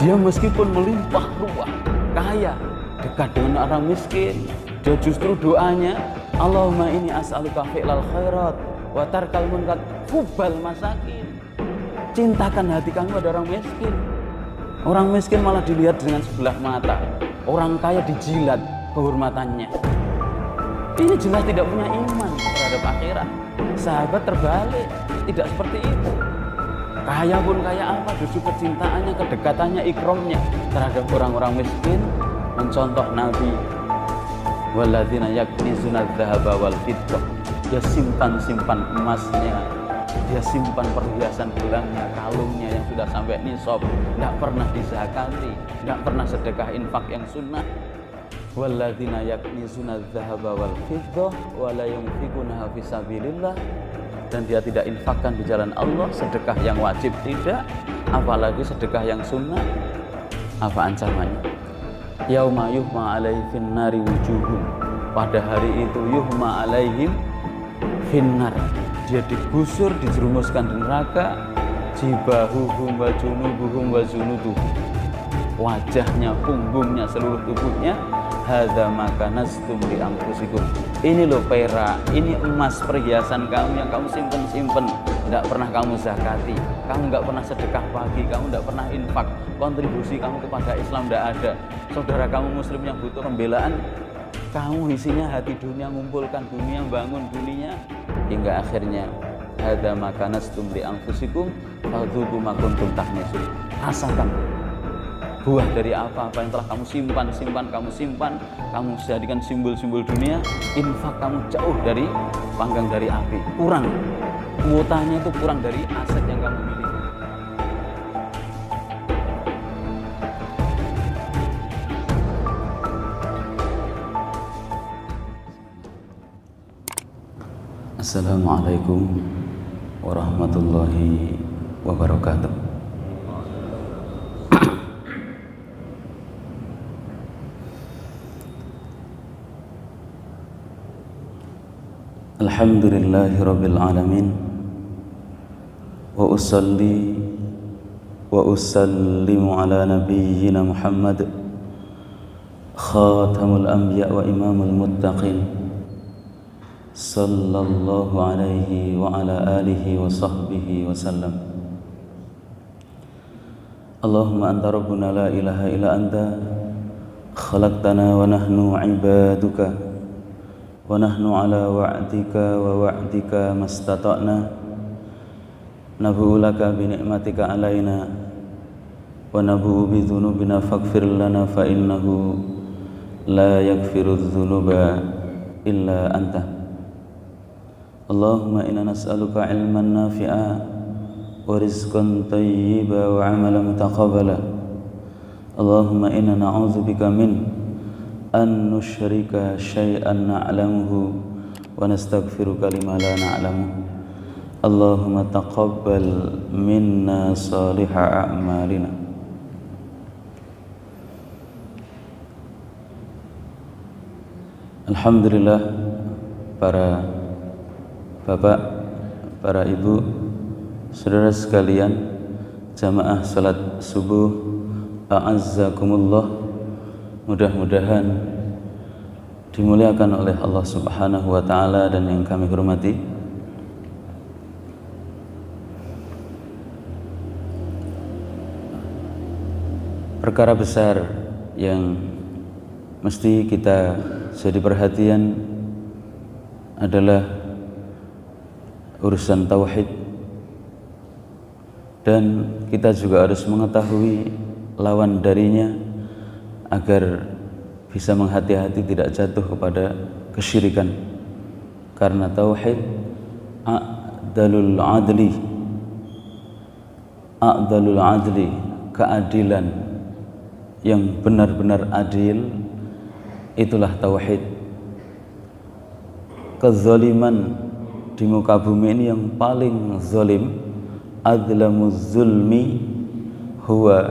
Dia meskipun melimpah ruah, kaya, dekat dengan orang miskin, dia justru doanya, Allahumma inni as'aluka fi'lal khairat wa tarkal munkar hubbal masakin. Cintakan hati kamu pada orang miskin. Orang miskin malah dilihat dengan sebelah mata, orang kaya dijilat kehormatannya. Ini jelas tidak punya iman terhadap akhirat. Sahabat terbalik, tidak seperti itu. Kaya pun kaya apa, justru kecintaannya, kedekatannya, ikromnya terhadap orang-orang miskin mencontoh Nabi. Walladzina yaknizuna dzahaba wal fiddah. Dia simpan emasnya, dia simpan perhiasan gelangnya, kalungnya yang sudah sampai nisab, tidak pernah dizakati, tidak pernah sedekah infak yang sunnah. Walladzina yaknizuna dzahaba wal fiddah wa la yunfiqunaha fi sabilillah. Dan dia tidak infakkan di jalan Allah, sedekah yang wajib tidak, apalagi sedekah yang sunnah. Apa ancamannya? Yauma yuhma alaihim finnari wujuhum. Pada hari itu yuhma alaihim finnar, dia digusur, dijerumuskan di neraka. Jibahuhum wa junubuhum wa zunuduhum, wajahnya, punggungnya, seluruh tubuhnya. Hadza ma kanastum li anfusikum. Ini loh perak, ini emas perhiasan kamu yang kamu simpen, tidak pernah kamu zakati, kamu nggak pernah sedekah pagi, kamu nggak pernah infak, kontribusi kamu kepada Islam tidak ada. Saudara kamu muslim yang butuh pembelaan, kamu isinya hati dunia, ngumpulkan dunia, bangun dunia, hingga akhirnya hadza ma kanastum li anfusikum fadzuqu ma kuntum tahnisun. Rasakan buah dari apa-apa yang telah kamu simpan, kamu jadikan simbol-simbol dunia. Infak kamu jauh dari panggang dari api, kurang, kuotanya itu kurang dari aset yang kamu miliki. Assalamualaikum warahmatullahi wabarakatuh. Alhamdulillahi rabbil alamin, wa usalli wa usallimu ala nabiyyina Muhammad, khatamul anbiya wa imamul muttaqin, sallallahu alaihi wa ala alihi wa sahbihi wa sallam. Allahumma anta rabbuna la ilaha illa anta, khalaqtana wa nahnu ibaduka, wa nahnu ala wa'dika wa wa'dika mastata'na, nabu'u laka bi ni'matika alaina wa nabu'u bi dhunubina faghfir lana fa innahu la yaghfiru dhunuba illa anta. Allahumma inna nas'aluka ilman nafi'a wa rizqan tayyiba wa amalan mutaqabbala. Allahumma inna na'udzubika min an nusyrika syai'an na'lamuhu wa nastaghfiruka lima la na'lamuhu. Allahumma taqabbal minna salihah a'malina. Alhamdulillah, para bapak, para ibu, saudara sekalian, jamaah salat subuh, a'azzakumullah. Mudah-mudahan dimuliakan oleh Allah Subhanahu wa ta'ala dan yang kami hormati. Perkara besar yang mesti kita jadi perhatian adalah urusan tauhid, dan kita juga harus mengetahui lawan darinya agar bisa menghati-hati tidak jatuh kepada kesyirikan. Karena tauhid a'dalul adli, keadilan yang benar-benar adil, itulah tauhid. Kezaliman di muka bumi ini yang paling zalim, adlamuz zulmi huwa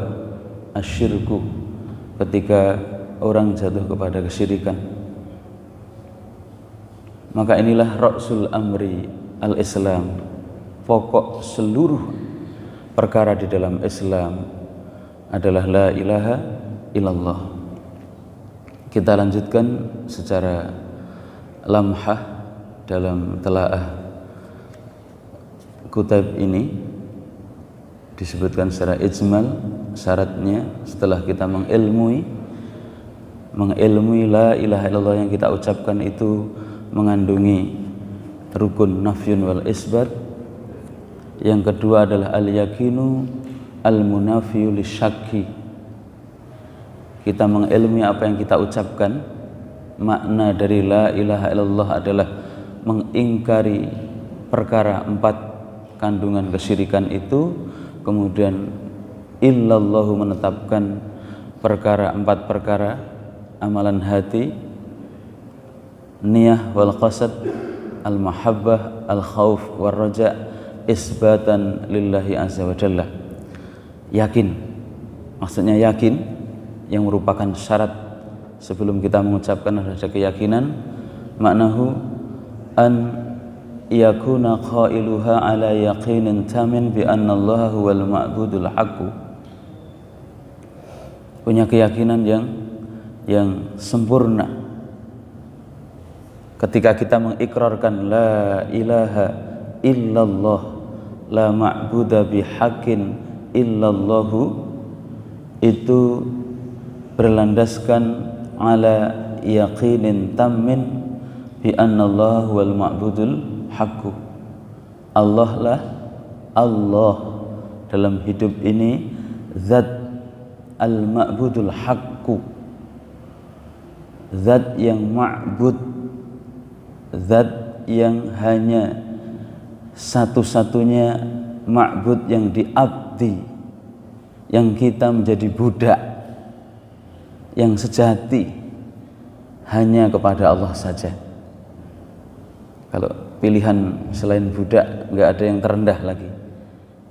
asyirku, ketika orang jatuh kepada kesyirikan. Maka inilah ra'sul amri al-Islam, pokok seluruh perkara di dalam Islam adalah la ilaha illallah. Kita lanjutkan secara lamhah dalam telaah kitab ini. Disebutkan secara ijmal syaratnya setelah kita mengilmui la ilaha illallah yang kita ucapkan itu mengandungi rukun nafyun wal isbat. Yang kedua adalah al-yakinu al-munafiyu lisyakki. Kita mengilmui apa yang kita ucapkan. Makna dari la ilaha illallah adalah mengingkari perkara 4 kandungan kesyirikan itu. Kemudian illallahu menetapkan perkara 4 perkara amalan hati, niyah wal qasad, al mahabbah, al khauf wal raja, isbatan lillahi azza wa jalla. Yakin, maksudnya yakin yang merupakan syarat sebelum kita mengucapkan ada keyakinan. Maknahu an yakuna qailuha ala yaqinin tamin bi anna Allah huwal ma'budul haqq. Punya keyakinan yang sempurna ketika kita mengikrarkan la ilaha illallah, la ma'buda bihaqqin illallahu, itu berlandaskan ala yaqinin tammin bi anna Allah wal ma'budul haqqu. Allah lah Allah dalam hidup ini, zat al ma'budul haqqu, zat yang ma'bud, zat yang hanya satu-satunya ma'bud yang diabdi, yang kita menjadi budak, yang sejati hanya kepada Allah saja. Kalau pilihan selain budak nggak ada yang terendah lagi.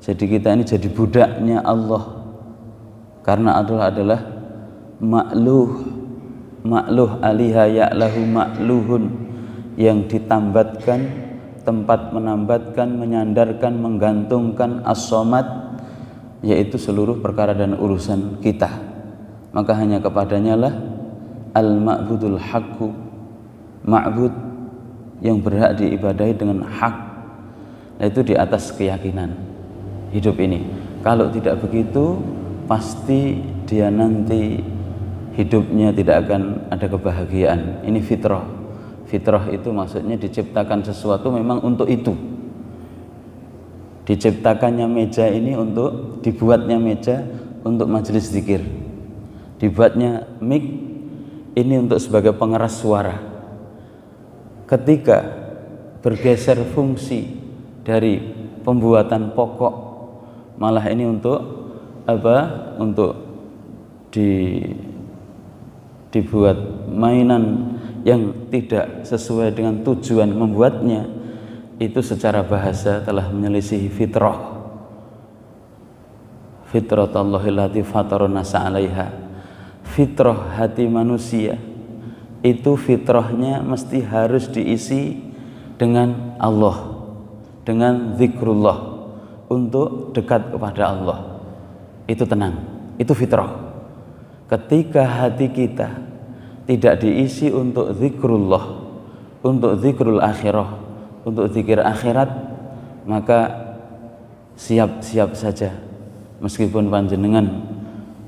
Jadi kita ini jadi budaknya Allah karena Allah adalah makluh aliha ya'lahu makluhun, yang ditambatkan, tempat menambatkan, menyandarkan, menggantungkan, as-somad, yaitu seluruh perkara dan urusan kita. Maka hanya kepadanya lah al-ma'budul haqqu, ma'bud yang berhak diibadahi dengan hak. Nah, itu di atas keyakinan hidup ini. Kalau tidak begitu, pasti dia nanti hidupnya tidak akan ada kebahagiaan. Ini fitrah. Fitrah itu maksudnya diciptakan sesuatu memang untuk itu. Diciptakannya meja ini untuk, dibuatnya meja untuk majelis zikir. Dibuatnya mic ini untuk sebagai pengeras suara. Ketika bergeser fungsi dari pembuatan pokok, malah ini untuk apa? Untuk dibuat mainan yang tidak sesuai dengan tujuan membuatnya, itu secara bahasa telah menyelisihi fitrah. Fitratallahi allati fatarana alaiha. Fitrah hati manusia itu fitrahnya mesti harus diisi dengan Allah, dengan zikrullah, untuk dekat kepada Allah. Itu tenang, itu fitrah. Ketika hati kita tidak diisi untuk zikrullah, untuk zikrul akhirah, untuk zikir akhirat, maka siap-siap saja meskipun panjenengan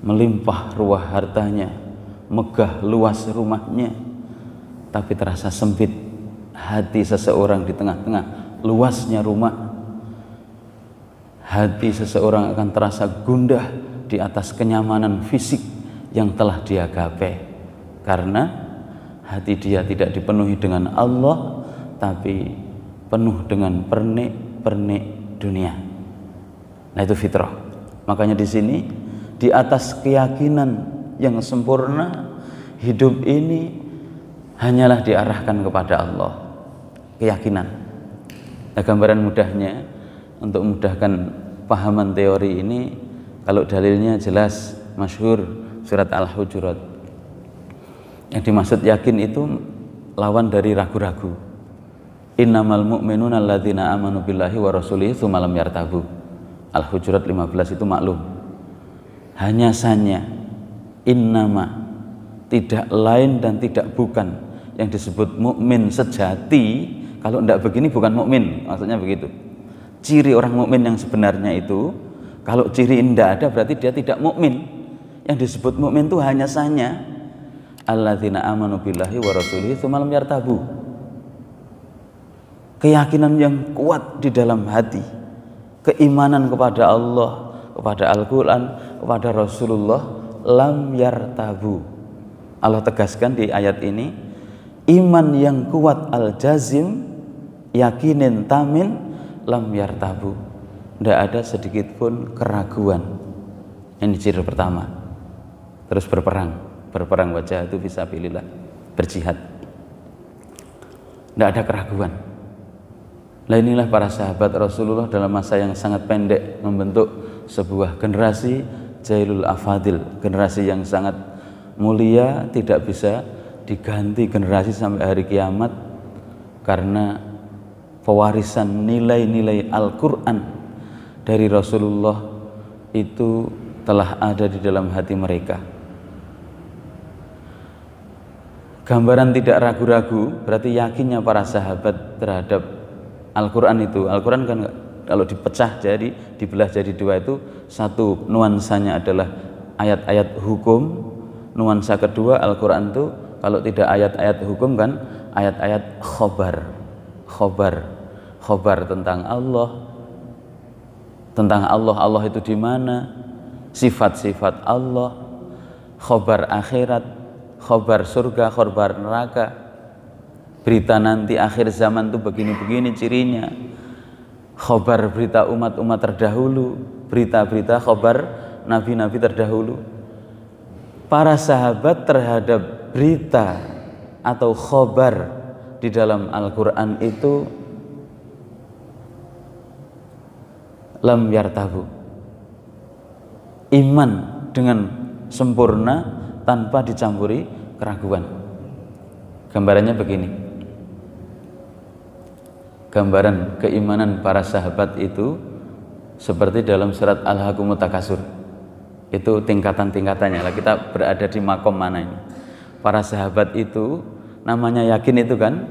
melimpah ruah hartanya, megah luas rumahnya, tapi terasa sempit hati seseorang di tengah-tengah luasnya rumah. Hati seseorang akan terasa gundah di atas kenyamanan fisik yang telah dia gapai, karena hati dia tidak dipenuhi dengan Allah, tapi penuh dengan pernik-pernik dunia. Nah, itu fitrah. Makanya di sini, di atas keyakinan yang sempurna, hidup ini hanyalah diarahkan kepada Allah. Keyakinan. Nah, gambaran mudahnya untuk memudahkan pahaman teori ini, kalau dalilnya jelas, masyhur, surat Al-Hujurat. Yang dimaksud yakin itu lawan dari ragu-ragu. Innamal mu'minuna alladzina amanu billahi wa rasulihi tsumma lam yartabu. Al-Hujurat 15 itu maklum. hanya saja, innama, tidak lain dan tidak bukan yang disebut mukmin sejati. Kalau tidak begini bukan mukmin, maksudnya begitu. Ciri orang mukmin yang sebenarnya itu, kalau ciri ini tidak ada berarti dia tidak mukmin. Yang disebut mukmin itu hanya saja alladzina amanu billahi wa rasulihi tsumma lam yartabu. Keyakinan yang kuat di dalam hati, keimanan kepada Allah, kepada Al-Quran, kepada Rasulullah, lam yartabu. Allah tegaskan di ayat ini, iman yang kuat al-jazim, yakinin tamin, lam yartabu. Tidak ada sedikit pun keraguan. Ini ciri pertama. Terus berperang wajah itu fisabilillah, berjihad. Tidak ada keraguan. Nah inilah para sahabat Rasulullah dalam masa yang sangat pendek membentuk sebuah generasi Jailul Afadil, generasi yang sangat mulia, tidak bisa diganti generasi sampai hari kiamat, karena pewarisan nilai-nilai Al-Quran dari Rasulullah itu telah ada di dalam hati mereka. Gambaran tidak ragu-ragu berarti yakinnya para sahabat terhadap Al-Quran itu. Al-Quran kan kalau dipecah jadi, dibelah jadi dua itu, satu nuansanya adalah ayat-ayat hukum, nuansa kedua Al-Quran itu kalau tidak ayat-ayat hukum kan ayat-ayat khobar tentang Allah, Allah itu di mana, sifat-sifat Allah, khobar akhirat, khobar surga, khobar neraka, berita nanti akhir zaman itu begini-begini cirinya, khobar berita umat-umat terdahulu, berita-berita khobar nabi-nabi terdahulu. Para sahabat terhadap berita atau khobar di dalam Al-Quran itu lam yartabu, iman dengan sempurna tanpa dicampuri keraguan. Gambarannya begini, gambaran keimanan para sahabat itu seperti dalam surat Al-Hakumut Takasur. Itu tingkatan-tingkatannya. Lah kita berada di makom mana ini? Para sahabat itu namanya yakin itu kan,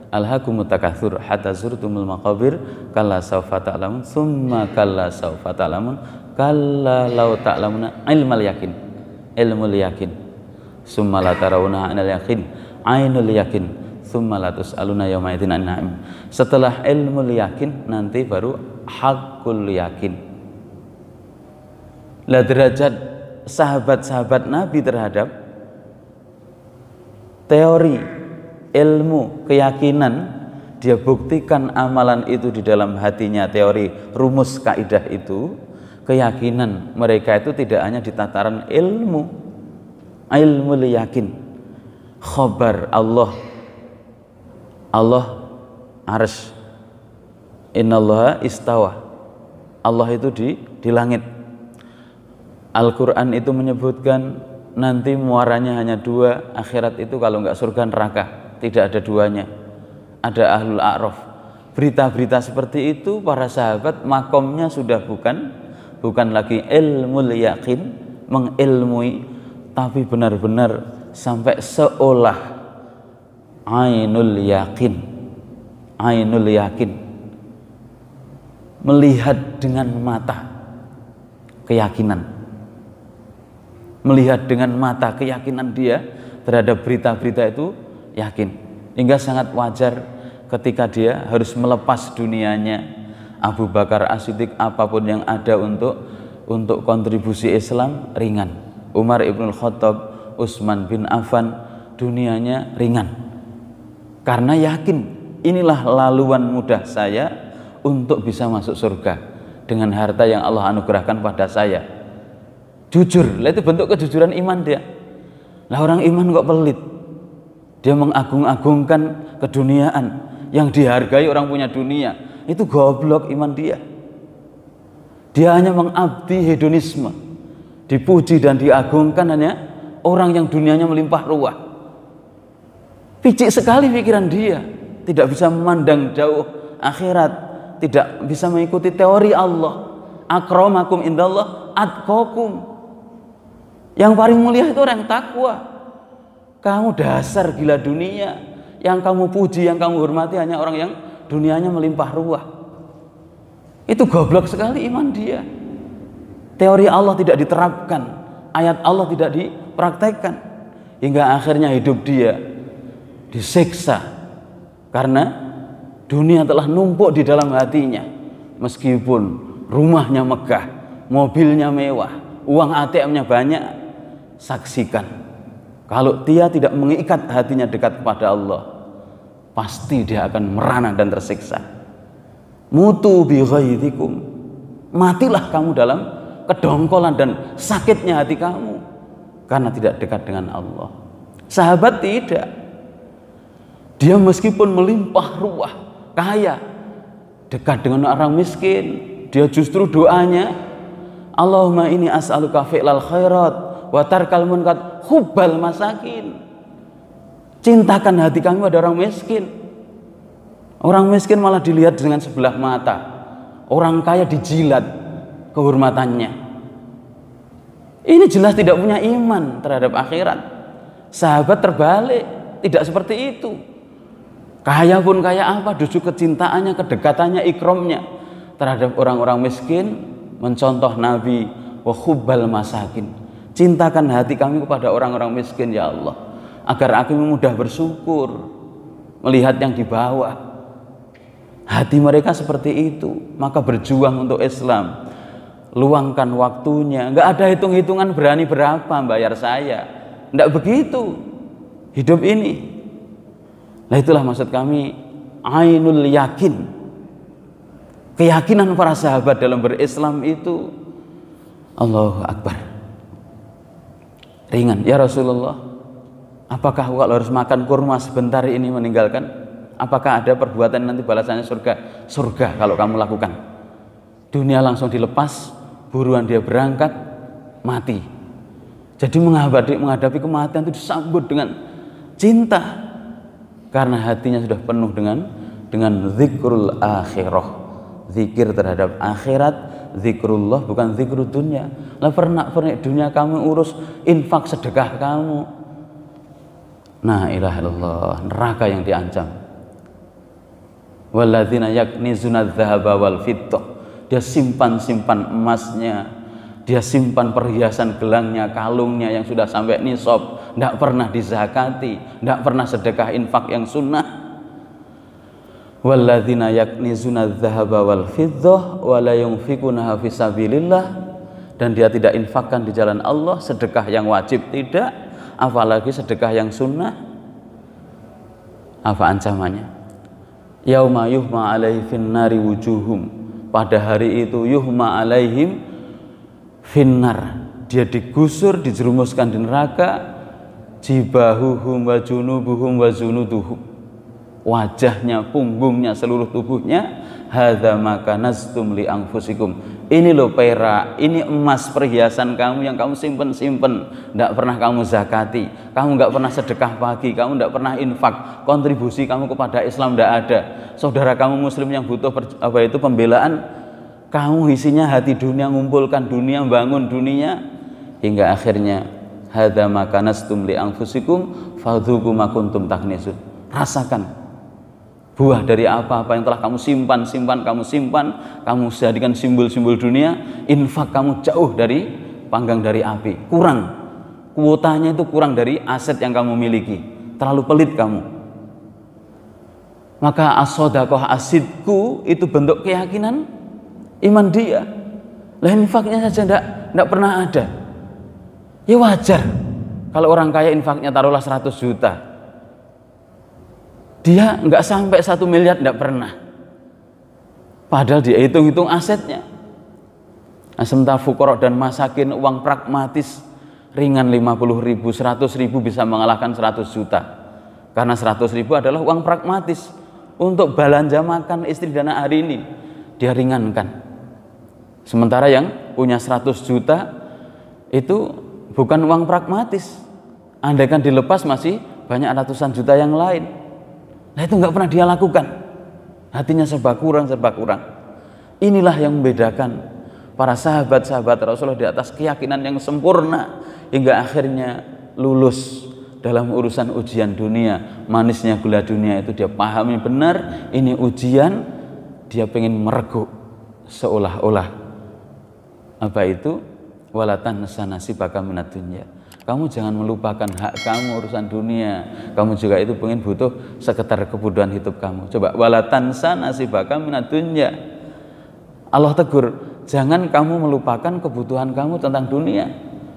Al-Hakumut Takasur hatta zurtumul maqabir kalla sawfa ta'lamun tsumma kalla sawfa ta'lamun kalla law ta'lamuna ilmal yakin, ilmul yakin, tsumma la tarawuna ainal yakin, ainul yakin, tsumma la tus'aluna yauma idzin 'anil na'im. Setelah ilmul yakin nanti baru hakul yakin. Lah derajat sahabat-sahabat Nabi terhadap teori, ilmu, keyakinan, dia buktikan amalan itu di dalam hatinya, teori, rumus, kaidah itu, keyakinan mereka itu tidak hanya di tataran ilmu, ilmu yakin, khobar Allah arsy, innallaha istawa, Allah itu di langit. Al-Quran itu menyebutkan nanti muaranya hanya dua, akhirat itu kalau enggak surga neraka, tidak ada duanya, ada ahlul a'raf. Berita-berita seperti itu para sahabat makomnya sudah bukan lagi ilmul yakin, mengilmui, tapi benar-benar sampai seolah ainul yakin, melihat dengan mata keyakinan, melihat dengan mata keyakinan dia terhadap berita-berita itu yakin, hingga sangat wajar ketika dia harus melepas dunianya. Abu Bakar As-Siddiq apapun yang ada untuk kontribusi Islam ringan, Umar Ibnul Khattab, Utsman bin Affan dunianya ringan, karena yakin inilah laluan mudah saya untuk bisa masuk surga dengan harta yang Allah anugerahkan pada saya. Jujur, itu bentuk kejujuran iman dia. Lah orang iman kok pelit, dia mengagung-agungkan keduniaan, yang dihargai orang punya dunia, itu goblok iman dia. Dia hanya mengabdi hedonisme, dipuji dan diagungkan hanya orang yang dunianya melimpah ruah. Picik sekali pikiran dia, tidak bisa memandang jauh akhirat, tidak bisa mengikuti teori Allah. Akramakum indallah atqakum. Yang paling mulia itu orang yang takwa. Kamu dasar gila dunia, yang kamu puji, yang kamu hormati hanya orang yang dunianya melimpah ruah. Itu goblok sekali iman dia. Teori Allah tidak diterapkan, ayat Allah tidak dipraktekkan, hingga akhirnya hidup dia disiksa karena dunia telah numpuk di dalam hatinya. Meskipun rumahnya megah, mobilnya mewah, uang ATM-nya banyak, saksikan, kalau dia tidak mengikat hatinya dekat kepada Allah, pasti dia akan merana dan tersiksa. Mutu bi ghairikum, matilah kamu dalam kedongkolan dan sakitnya hati kamu karena tidak dekat dengan Allah. Sahabat tidak, dia meskipun melimpah ruah, kaya, dekat dengan orang miskin, dia justru doanya, Allahumma inni as'aluka fi'lal khairat wa tarkal munkar hubbal masakin. Cintakan hati kami pada orang miskin. Orang miskin malah dilihat dengan sebelah mata, orang kaya dijilat kehormatannya. Ini jelas tidak punya iman terhadap akhirat. Sahabat terbalik, tidak seperti itu. Kaya pun kaya apa, justru kecintaannya, kedekatannya, ikromnya terhadap orang-orang miskin mencontoh Nabi, wa hubbal masakin. Cintakan hati kami kepada orang-orang miskin ya Allah, agar kami mudah bersyukur melihat yang di bawah. Hati mereka seperti itu, maka berjuang untuk Islam, luangkan waktunya. Nggak ada hitung-hitungan berani berapa bayar saya, nggak begitu hidup ini. Nah itulah maksud kami ainul yakin, keyakinan para sahabat dalam berislam itu. Allahu Akbar. Ringan, ya Rasulullah, apakah kalau harus makan kurma sebentar ini meninggalkan? Apakah ada perbuatan nanti balasannya surga? Surga kalau kamu lakukan. Dunia langsung dilepas, buruan dia berangkat, mati. Jadi menghadapi kematian itu disambut dengan cinta, karena hatinya sudah penuh dengan zikrul akhirah, zikir terhadap akhirat. Zikrullah bukan zikrul dunia. Lah pernah dunia kamu urus, infak sedekah kamu, la ilaha illallah, neraka yang diancam. Walladzina yaknizuna dzahaba wal fiddah, dia simpan emasnya, dia simpan perhiasan gelangnya, kalungnya yang sudah sampai nisab, tidak pernah dizakati, tidak pernah sedekah infak yang sunnah. Walladzina yaknizuna dzahaba wal fiddah wa la yunfikunaha fisabilillah, dan dia tidak infakkan di jalan Allah, sedekah yang wajib tidak, apalagi sedekah yang sunnah. Apa ancamannya? Yauma yuhma alaihi finnari wujuhum, pada hari itu yuhma alaihim finnar, dia digusur, dijerumuskan di neraka, jibahuhum wa junubuhum wa zunuduhum, wajahnya, punggungnya, seluruh tubuhnya, hadza ma kanaztum li anfusikum, ini loh perak, ini emas perhiasan kamu yang kamu simpen, tidak pernah kamu zakati, kamu nggak pernah sedekah pagi, kamu nggak pernah infak, kontribusi kamu kepada Islam tidak ada. Saudara kamu muslim yang butuh pembelaan, kamu isinya hati dunia, ngumpulkan dunia, bangun dunia, hingga akhirnya hadza ma kanaztum li anfusikum fadzuqu ma kuntum taknizun. Rasakan buah dari apa-apa yang telah kamu simpan, kamu jadikan simbol-simbol dunia. Infak kamu jauh dari panggang dari api, kurang kuotanya, itu kurang dari aset yang kamu miliki, terlalu pelit kamu. Maka as-shadaqah asidku itu bentuk keyakinan iman dia. Lah infaknya saja tidak pernah ada. Ya wajar kalau orang kaya infaknya taruhlah 100 juta, dia nggak sampai 1 miliar, tidak pernah. Padahal dia hitung-hitung asetnya. Nah, sementara fuqara dan masakin uang pragmatis ringan 50.000, 100.000 bisa mengalahkan 100 juta. Karena 100.000 adalah uang pragmatis untuk belanja makan istri dan anak hari ini, dia ringankan. Sementara yang punya 100 juta itu bukan uang pragmatis. Andaikan dilepas masih banyak ratusan juta yang lain. Nah itu nggak pernah dia lakukan. Hatinya serba kurang. Inilah yang membedakan para sahabat-sahabat Rasulullah di atas keyakinan yang sempurna, hingga akhirnya lulus dalam urusan ujian dunia. Manisnya gula dunia itu dia pahami benar, ini ujian, dia pengen mereguk seolah-olah apa itu, wala tansa nasibaka minad dunya. Kamu jangan melupakan hak kamu urusan dunia. Kamu juga itu pengen butuh sekedar kebutuhan hidup kamu. Coba wala tansa nasibaka minad dunya. Allah tegur, jangan kamu melupakan kebutuhan kamu tentang dunia.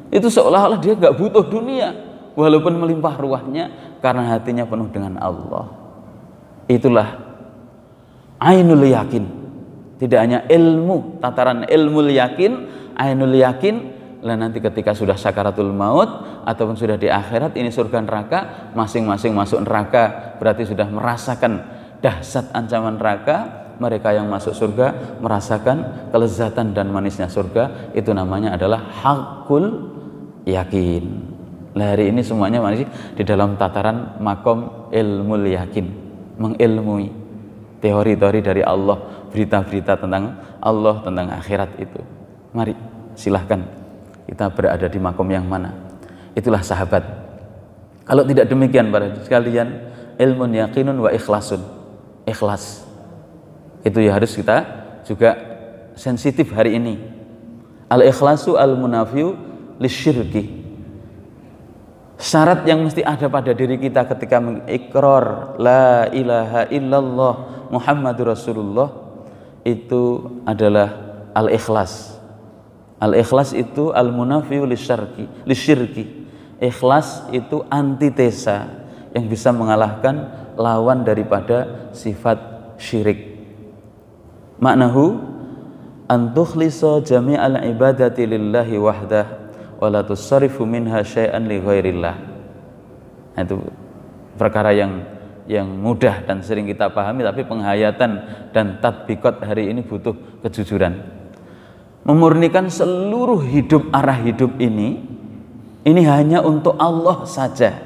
Itu seolah-olah dia nggak butuh dunia, walaupun melimpah ruahnya karena hatinya penuh dengan Allah. Itulah ainul yakin. Tidak hanya ilmu, tataran ilmu yakin, ainul yakin. Lah nanti ketika sudah sakaratul maut ataupun sudah di akhirat, ini surga neraka, masing-masing masuk neraka berarti sudah merasakan dahsyat ancaman neraka. Mereka yang masuk surga merasakan kelezatan dan manisnya surga. Itu namanya adalah hakul yakin. Nah, hari ini semuanya masih di dalam tataran makom ilmu yakin, mengilmui teori-teori dari Allah, berita-berita tentang Allah, tentang akhirat itu. Mari silahkan kita berada di makom yang mana. Itulah sahabat. Kalau tidak demikian para sekalian, ilmun yakinun wa ikhlasun, ikhlas itu ya harus kita juga sensitif hari ini. Al ikhlasu al munafiu lisyirki. Syarat yang mesti ada pada diri kita ketika mengikrar la ilaha illallah Muhammadur Rasulullah itu adalah al ikhlas. Al ikhlas itu al munafiu lisyirki. Ikhlas itu antitesa yang bisa mengalahkan lawan daripada sifat syirik. Maknahu antukhlisa jami'al ibadati lillahi wahdah wa la tusarrifu minha syai'an li ghairillah. Itu perkara yang mudah dan sering kita pahami, tapi penghayatan dan tatbikot hari ini butuh kejujuran. Memurnikan seluruh hidup, arah hidup ini hanya untuk Allah saja.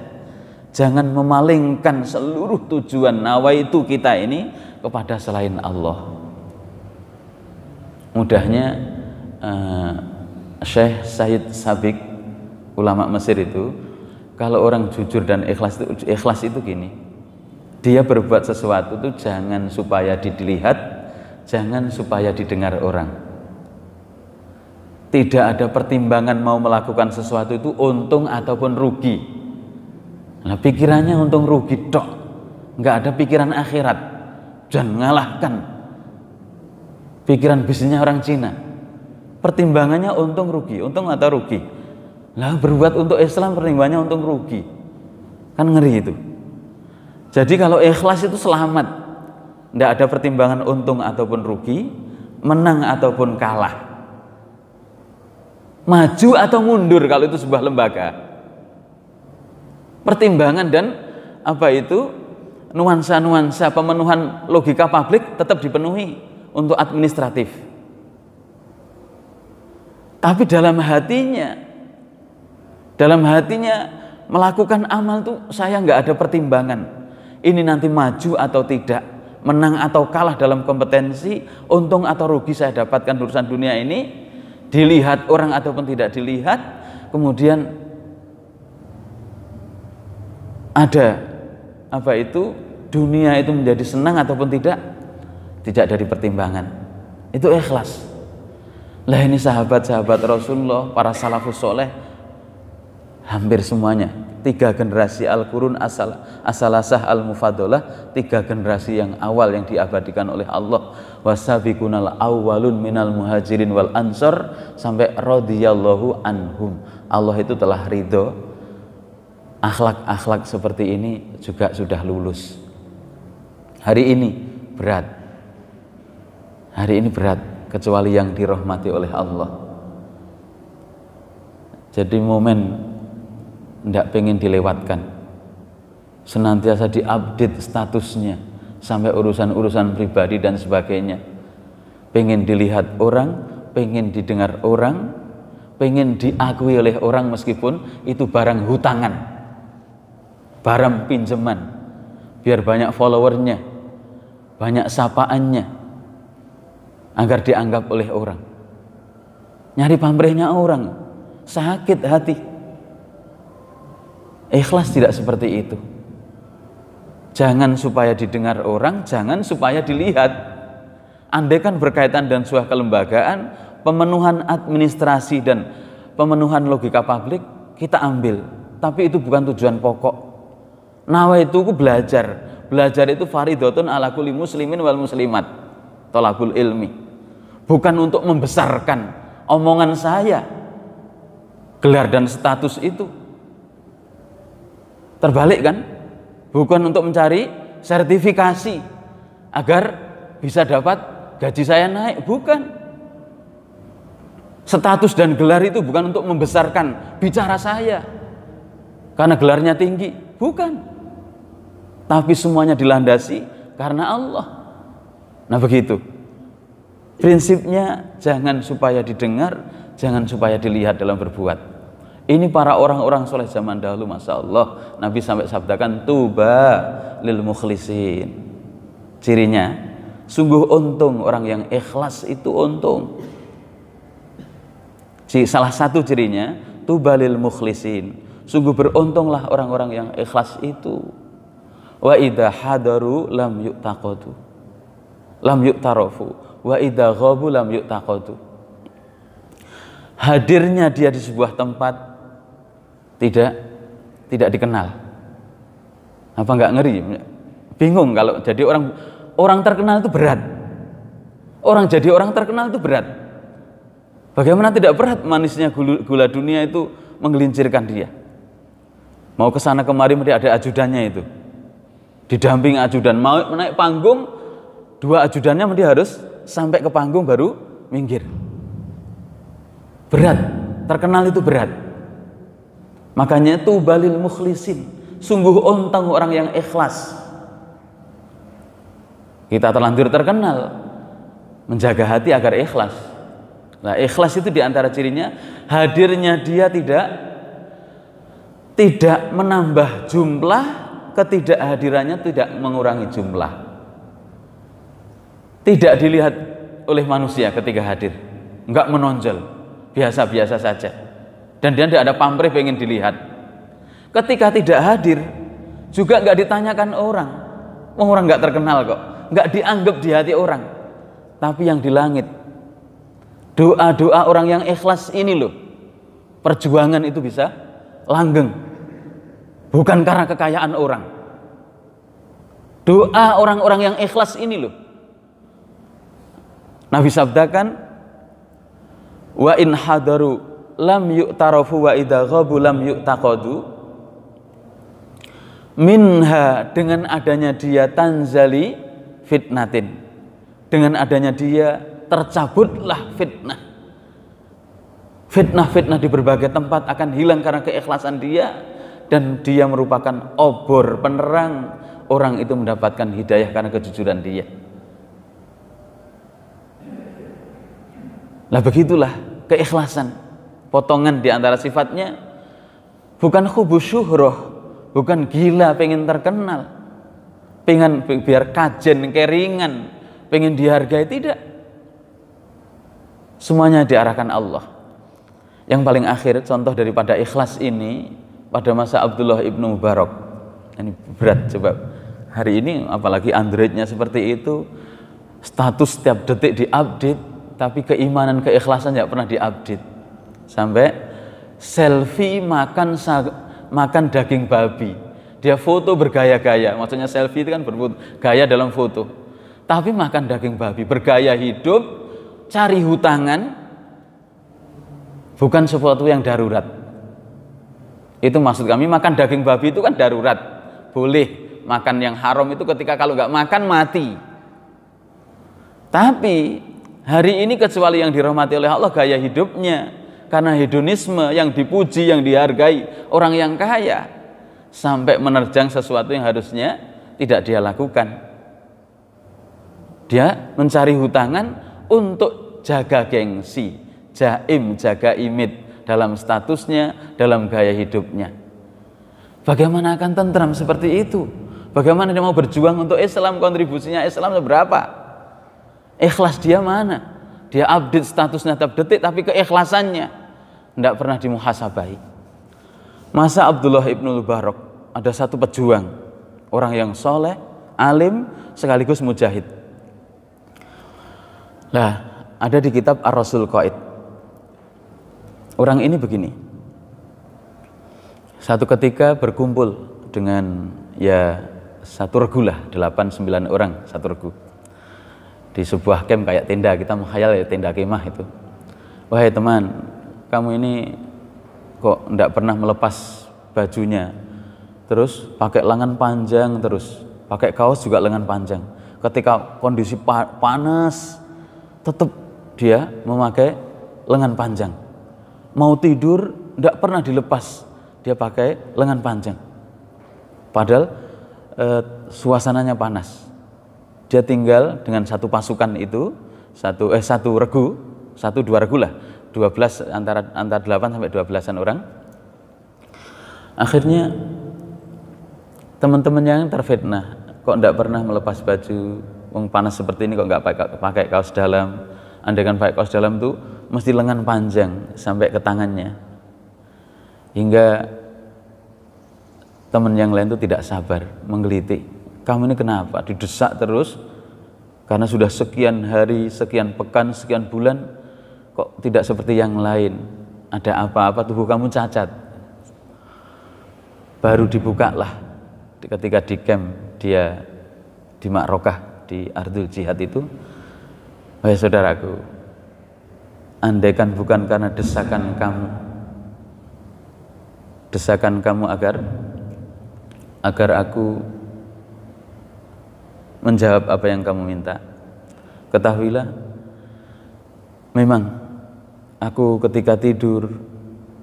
Jangan memalingkan seluruh tujuan nawaitu kita ini kepada selain Allah. Mudahnya Syekh Said Sabiq, ulama Mesir itu, kalau orang jujur dan ikhlas itu gini, dia berbuat sesuatu itu jangan supaya dilihat, jangan supaya didengar orang. Tidak ada pertimbangan mau melakukan sesuatu itu untung ataupun rugi. Nah, pikirannya untung rugi tok, nggak ada pikiran akhirat. Jangan ngalahkan pikiran bisnisnya orang Cina. Pertimbangannya untung rugi, untung atau rugi. Lah berbuat untuk Islam pertimbangannya untung rugi. Kan ngeri itu. Jadi kalau ikhlas itu selamat. Tidak ada pertimbangan untung ataupun rugi, menang ataupun kalah, maju atau mundur kalau itu sebuah lembaga. Pertimbangan dan apa itu nuansa-nuansa pemenuhan logika publik tetap dipenuhi untuk administratif. Tapi dalam hatinya melakukan amal tuh saya nggak ada pertimbangan. Ini nanti maju atau tidak, menang atau kalah dalam kompetensi, untung atau rugi saya dapatkan urusan dunia ini, dilihat orang ataupun tidak dilihat, kemudian ada apa itu dunia itu menjadi senang ataupun tidak dari pertimbangan. Itu ikhlas. Lah ini sahabat-sahabat Rasulullah, para salafus soleh, hampir semuanya 3 generasi Al-Qurun As-Salasah Al-Mufaddalah, 3 generasi yang awal yang diabadikan oleh Allah. Wasabiqunal awwalun minal muhajirin wal ansor, sampai radhiyallahu anhum. Allah itu telah ridho. Akhlak-akhlak seperti ini juga sudah lulus. Hari ini berat. Hari ini berat, kecuali yang dirahmati oleh Allah. Jadi momen tidak pengen dilewatkan, senantiasa diupdate statusnya sampai urusan-urusan pribadi dan sebagainya. Pengen dilihat orang, pengen didengar orang, pengen diakui oleh orang meskipun itu barang hutangan, barang pinjaman, biar banyak followernya, banyak sapaannya, agar dianggap oleh orang. Nyari pamrihnya orang, sakit hati. Ikhlas tidak seperti itu. Jangan supaya didengar orang, jangan supaya dilihat. Andai kan berkaitan dengan sebuah kelembagaan, pemenuhan administrasi dan pemenuhan logika publik, kita ambil. Tapi itu bukan tujuan pokok. Nawaituku belajar. Belajar itu faridotun ala kulli muslimin wal muslimat. Thalabul ilmi. Bukan untuk membesarkan omongan saya. Gelar dan status itu. Terbalik kan? Bukan untuk mencari sertifikasi agar bisa dapat gaji saya naik, bukan. Status dan gelar itu bukan untuk membesarkan bicara saya karena gelarnya tinggi, bukan. Tapi semuanya dilandasi karena Allah. Nah begitu. Prinsipnya jangan supaya didengar, jangan supaya dilihat dalam berbuat. Ini para orang-orang soleh zaman dahulu, Masya Allah. Nabi sampai sabdakan, tuba lil mukhlisin. Cirinya, sungguh untung orang yang ikhlas itu untung. Salah satu cirinya, tuba lil mukhlisin. Sungguh beruntunglah orang-orang yang ikhlas itu. Wa idha hadaru lam yu'taqadu. Lam yu'tarofu. Wa idha ghabu lam yu'taqadu. Hadirnya dia di sebuah tempat tidak dikenal. Apa enggak ngeri? Bingung kalau jadi orang terkenal itu berat. Jadi orang terkenal itu berat. Bagaimana tidak berat manisnya gula dunia itu menggelincirkan dia. Mau ke sana kemari mesti ada ajudannya itu. Didamping ajudan, mau naik panggung, 2 ajudannya mesti harus sampai ke panggung baru minggir. Berat, terkenal itu berat. Makanya tubalil mukhlisin, sungguh untung orang yang ikhlas. Kita terlanjur terkenal, menjaga hati agar ikhlas. Nah, ikhlas itu diantara cirinya hadirnya dia tidak menambah jumlah, ketidakhadirannya tidak mengurangi jumlah. Tidak dilihat oleh manusia ketika hadir, enggak menonjol, biasa-biasa saja. Dan dia tidak ada pamrih pengen dilihat. Ketika tidak hadir juga enggak ditanyakan orang. Orang enggak terkenal kok, enggak dianggap di hati orang. Tapi yang di langit, doa-doa orang yang ikhlas ini loh, perjuangan itu bisa langgeng. Bukan karena kekayaan orang. Doa orang-orang yang ikhlas ini loh. Nabi sabdakan, wa in hadaru lam yu'tarafu wa idza ghabu lam yu'taqadu. Minha, dengan adanya dia tanzali fitnatin. Dengan adanya dia tercabutlah fitnah. Fitnah-fitnah di berbagai tempat akan hilang karena keikhlasan dia, dan dia merupakan obor penerang orang itu mendapatkan hidayah karena kejujuran dia. Lah begitulah keikhlasan. Potongan di antara sifatnya bukan khubus syuhroh, bukan gila pengen terkenal, pengen biar kajen keringan, pengen dihargai, tidak. Semuanya diarahkan Allah. Yang paling akhir contoh daripada ikhlas ini pada masa Abdullah ibnu Mubarak. Ini berat coba. Hari ini apalagi Androidnya seperti itu, status setiap detik diupdate, tapi keimanan keikhlasan tidak pernah diupdate. Sampai selfie makan daging babi, dia foto bergaya-gaya. Maksudnya selfie itu kan berfoto gaya dalam foto, tapi makan daging babi, bergaya hidup, cari hutangan, bukan sesuatu yang darurat. Itu maksud kami, makan daging babi itu kan darurat, boleh. Makan yang haram itu ketika kalau nggak makan mati. Tapi hari ini kecuali yang dirahmati oleh Allah gaya hidupnya, karena hedonisme yang dipuji, yang dihargai orang yang kaya, sampai menerjang sesuatu yang harusnya tidak dia lakukan. Dia mencari hutangan untuk jaga gengsi, jaim, jaga image dalam statusnya, dalam gaya hidupnya. Bagaimana akan tentram seperti itu? Bagaimana dia mau berjuang untuk Islam, kontribusinya Islam seberapa? Ikhlas dia mana? Dia update statusnya tiap detik, tapi keikhlasannya tidak pernah dimuhasabahi. Masa Abdullah ibnu Mubarak ada satu pejuang, orang yang soleh, alim, sekaligus mujahid. Lah, ada di kitab Ar-Rasul Qaid. Orang ini begini. Satu ketika berkumpul dengan satu regu lah, 8-9 orang satu regu. Di sebuah camp kayak tenda, kita menghayal ya tenda kemah itu. Wahai teman, kamu ini kok enggak pernah melepas bajunya, terus pakai lengan panjang, terus pakai kaos juga lengan panjang. Ketika kondisi panas, tetap dia memakai lengan panjang. Mau tidur enggak pernah dilepas, dia pakai lengan panjang. Padahal suasananya panas. Dia tinggal dengan satu pasukan itu, satu regu, 1-2 regu lah, 12 antara 8 sampai 12-an orang. Akhirnya teman-teman yang terfitnah, kok enggak pernah melepas baju, wong panas seperti ini kok enggak pakai kaos dalam. Andai kan pakai kaos dalam tuh mesti lengan panjang sampai ke tangannya. Hingga teman yang lain tuh tidak sabar, menggelitik. Kamu ini kenapa? Didesak terus karena sudah sekian hari, sekian pekan, sekian bulan kok tidak seperti yang lain. Ada apa-apa, tubuh kamu cacat. Baru dibukalah ketika di camp dia di Ma'rokah, di Ardul Jihad itu. Wahai saudaraku, andaikan bukan karena desakan kamu agar aku menjawab apa yang kamu minta, ketahuilah memang aku ketika tidur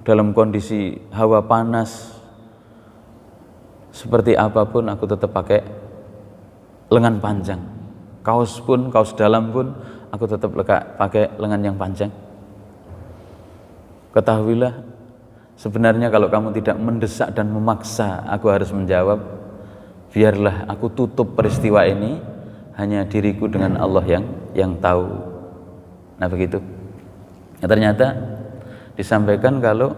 dalam kondisi hawa panas seperti apapun aku tetap pakai lengan panjang, kaos dalam pun aku tetap pakai lengan yang panjang. Ketahuilah sebenarnya kalau kamu tidak mendesak dan memaksa aku harus menjawab, biarlah aku tutup peristiwa ini, hanya diriku dengan Allah yang tahu. Nah begitu. Nah, ternyata disampaikan kalau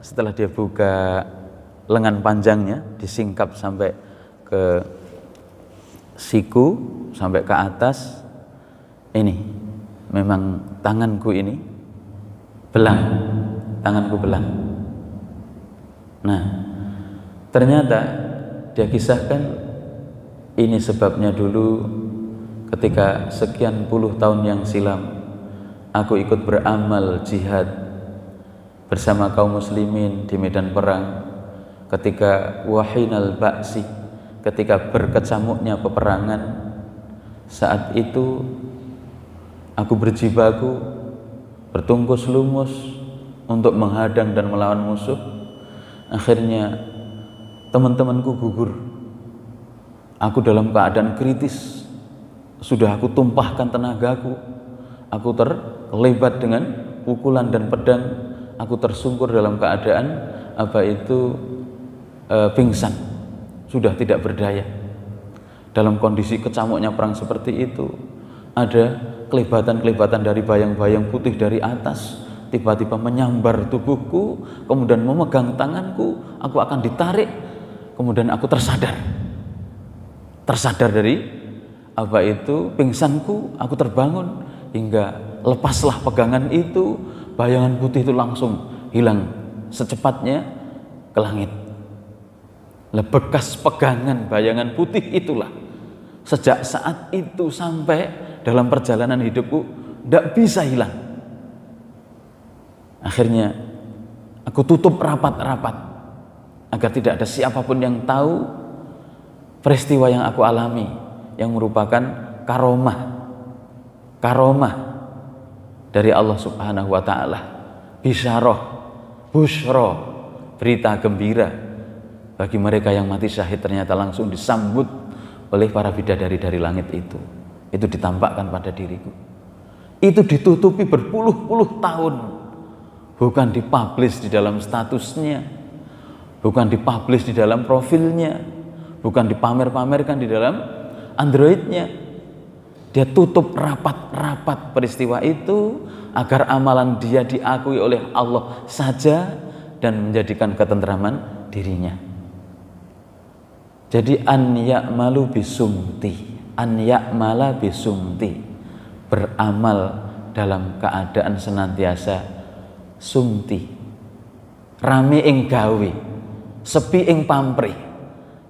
setelah dia buka lengan panjangnya, disingkap sampai ke siku, sampai ke atas, ini memang tanganku ini tanganku belang. Nah, ternyata dia kisahkan ini sebabnya dulu ketika sekian puluh tahun yang silam aku ikut beramal jihad bersama kaum muslimin di medan perang ketika wahinal ba'si, ketika berkecamuknya peperangan. Saat itu aku berjibaku, bertungkus lumus untuk menghadang dan melawan musuh. Akhirnya teman-temanku gugur. Aku dalam keadaan kritis, sudah aku tumpahkan tenagaku, aku terlibat dengan pukulan dan pedang, aku tersungkur dalam keadaan pingsan, sudah tidak berdaya. Dalam kondisi kecamuknya perang seperti itu, ada kelibatan-kelibatan dari bayang-bayang putih dari atas tiba-tiba menyambar tubuhku, kemudian memegang tanganku, aku akan ditarik, kemudian aku tersadar dari pingsanku, aku terbangun, hingga lepaslah pegangan itu, bayangan putih itu langsung hilang secepatnya ke langit. Bekas pegangan bayangan putih itulah sejak saat itu sampai dalam perjalanan hidupku tidak bisa hilang. Akhirnya aku tutup rapat-rapat agar tidak ada siapapun yang tahu peristiwa yang aku alami, yang merupakan karomah dari Allah Subhanahu wa taala, bisyarah, busyra, berita gembira bagi mereka yang mati syahid, ternyata langsung disambut oleh para bidadari dari langit itu. Itu ditampakkan pada diriku. Itu ditutupi berpuluh-puluh tahun. Bukan dipublish di dalam statusnya, bukan dipublish di dalam profilnya, bukan dipamer-pamerkan di dalam Androidnya. Dia tutup rapat-rapat peristiwa itu agar amalan dia diakui oleh Allah saja dan menjadikan ketentraman dirinya. Jadi an ya'malu bisumti, an ya'mala bisumti, beramal dalam keadaan senantiasa sumti, rame ing gawe, sepi ing pamrih.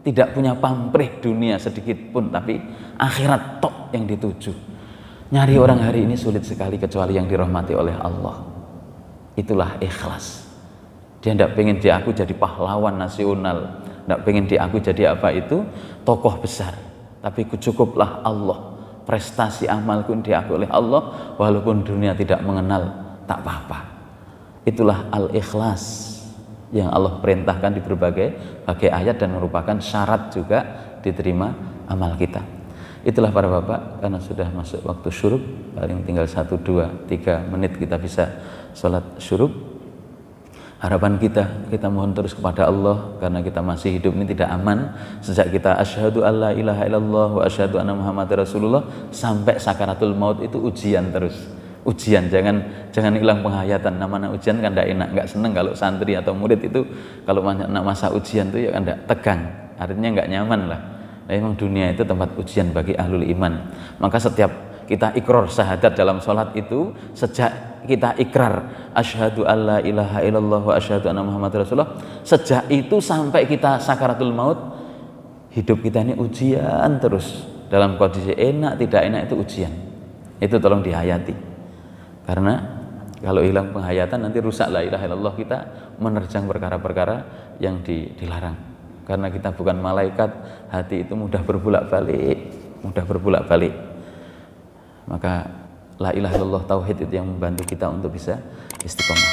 Tidak punya pamrih dunia sedikit pun, tapi akhirat tok yang dituju. Nyari orang hari ini sulit sekali kecuali yang dirahmati oleh Allah. Itulah ikhlas. Dia tidak pengen diaku jadi pahlawan nasional, tidak pengen diaku jadi apa itu tokoh besar, tapi cukuplah Allah. Prestasi amalku diaku oleh Allah, walaupun dunia tidak mengenal, tak apa-apa. Itulah al-ikhlas yang Allah perintahkan di berbagai ayat dan merupakan syarat juga diterima amal kita. Itulah para bapak, karena sudah masuk waktu syuruk, paling tinggal 1, 2, 3 menit kita bisa sholat syuruk. Harapan kita mohon terus kepada Allah, karena kita masih hidup ini tidak aman sejak kita asyhadu alla ilaha illallah wa asyhadu anna muhammadar rasulullah sampai sakaratul maut. Itu ujian terus. Ujian, jangan hilang penghayatan. Namanya ujian kan tidak enak, nggak seneng kalau santri atau murid itu kalau masa ujian itu ya kan tidak tegang, artinya nggak nyaman lah. Nah, memang dunia itu tempat ujian bagi ahlul iman. Maka setiap kita ikrar syahadat dalam sholat itu, sejak kita ikrar asyhadu alla ilaha illallah wa asyhadu anna muhammadar rasulullah, sejak itu sampai kita sakaratul maut, hidup kita ini ujian terus. Dalam kondisi enak tidak enak itu ujian. Itu tolong dihayati. Karena kalau hilang penghayatan nanti rusak la ilaha illallah kita, menerjang perkara-perkara yang dilarang. Karena kita bukan malaikat, hati itu mudah berbolak-balik. Maka la ilaha illallah tauhid itu yang membantu kita untuk bisa istiqomah.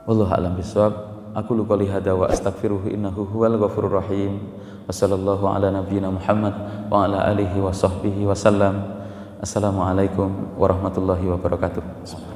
Wallahu a'lam bishawab. Aku qouli hadza wa astaghfiruhu innahu huwal ghafurur rahim. Wassallallahu ala nabiyyina Muhammad wa ala alihi wa sahbihi wasallam. Assalamualaikum warahmatullahi wabarakatuh.